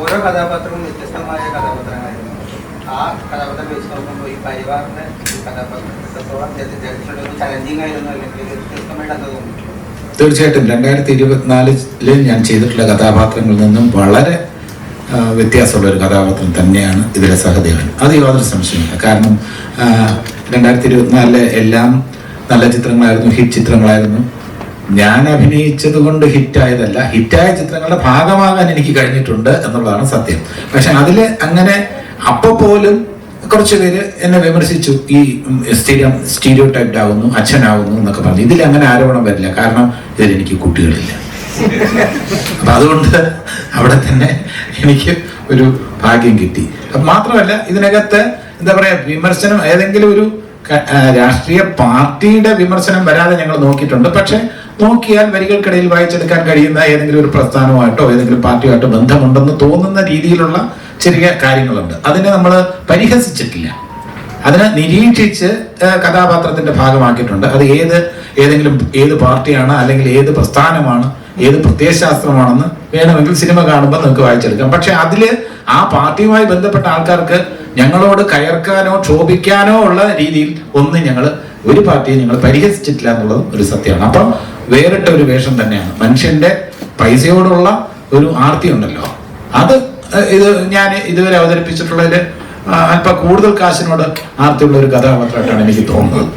ഓരോ കഥാപാത്രവും വ്യത്യസ്തമായ കഥാപാത്രങ്ങളായിരുന്നു. ആ കഥാപാത്രം വെച്ച് നോക്കുമ്പോൾ ഈ പരിവാറിന്റെ കഥാപാത്രത്തോളം ചലഞ്ചിങ് ആയിരുന്നു, അല്ലെങ്കിൽ വ്യത്യസ്തമായിട്ട് തോന്നുന്നു. തീർച്ചയായിട്ടും 2024 ഞാൻ ചെയ്തിട്ടുള്ള കഥാപാത്രങ്ങളിൽ നിന്നും വളരെ വ്യത്യാസമുള്ള ഒരു കഥാപാത്രം തന്നെയാണ് ഇതിലെ സഹദേവൻ. അത് യാതൊരു സംശയമില്ല. കാരണം 2024 എല്ലാം നല്ല ചിത്രങ്ങളായിരുന്നു, ഹിറ്റ് ചിത്രങ്ങളായിരുന്നു. ഞാൻ അഭിനയിച്ചത് കൊണ്ട് ഹിറ്റായതല്ല, ഹിറ്റായ ചിത്രങ്ങളുടെ ഭാഗമാകാൻ എനിക്ക് കഴിഞ്ഞിട്ടുണ്ട് എന്നുള്ളതാണ് സത്യം. പക്ഷെ അതിൽ അങ്ങനെ അപ്പോൾ പോലും കുറച്ച് പേര് എന്നെ വിമർശിച്ചു, ഈ സ്റ്റീരിയോ ടൈപ്ഡ് ആവുന്നു, അച്ഛനാവുന്നു എന്നൊക്കെ പറഞ്ഞു. ഇതിൽ അങ്ങനെ ആരോപണം വരില്ല, കാരണം ഇതിൽ എനിക്ക് കുട്ടികളില്ല. അപ്പം അതുകൊണ്ട് അവിടെ തന്നെ എനിക്ക് ഒരു ഭാഗ്യം കിട്ടി. അപ്പം മാത്രമല്ല, ഇതിനകത്ത് എന്താ പറയുക, വിമർശനം ഏതെങ്കിലും ഒരു രാഷ്ട്രീയ പാർട്ടിയുടെ വിമർശനം വരാതെ ഞങ്ങൾ നോക്കിയിട്ടുണ്ട്. പക്ഷെ നോക്കിയാൽ വരികൾക്കിടയിൽ വായിച്ചെടുക്കാൻ കഴിയുന്ന ഏതെങ്കിലും ഒരു പ്രസ്ഥാനമായിട്ടോ ഏതെങ്കിലും പാർട്ടിയുമായിട്ടോ ബന്ധമുണ്ടെന്ന് തോന്നുന്ന രീതിയിലുള്ള ചെറിയ കാര്യങ്ങളുണ്ട്. അതിനെ നമ്മൾ പരിഹസിച്ചിട്ടില്ല, അതിനെ നിരീക്ഷിച്ച് കഥാപാത്രത്തിന്റെ ഭാഗമാക്കിയിട്ടുണ്ട്. അത് ഏത് പാർട്ടിയാണ്, അല്ലെങ്കിൽ ഏത് പ്രസ്ഥാനമാണ്, ഏത് പ്രത്യയശാസ്ത്രമാണെന്ന് വേണമെങ്കിൽ സിനിമ കാണുമ്പോൾ നമുക്ക് വായിച്ചെടുക്കാം. പക്ഷെ അതില് ആ പാർട്ടിയുമായി ബന്ധപ്പെട്ട ആൾക്കാർക്ക് ഞങ്ങളോട് കയർക്കാനോ ക്ഷോഭിക്കാനോ ഉള്ള രീതിയിൽ ഒന്നും ഒരു പാർട്ടിയെ ഞങ്ങൾ പരിഹസിച്ചിട്ടില്ല എന്നുള്ളത് ഒരു സത്യമാണ്. അപ്പം വേറിട്ട ഒരു വേഷം തന്നെയാണ്. മനുഷ്യന്റെ പൈസയോടുള്ള ഒരു ആർത്തി ഉണ്ടല്ലോ, അത് ഞാൻ ഇതുവരെ അവതരിപ്പിച്ചിട്ടുള്ളതിൽ അല്പം കൂടുതൽ കാശിനോട് ആർത്തിയുള്ള ഒരു കഥാപാത്രമായിട്ടാണ് എനിക്ക് തോന്നുന്നത്.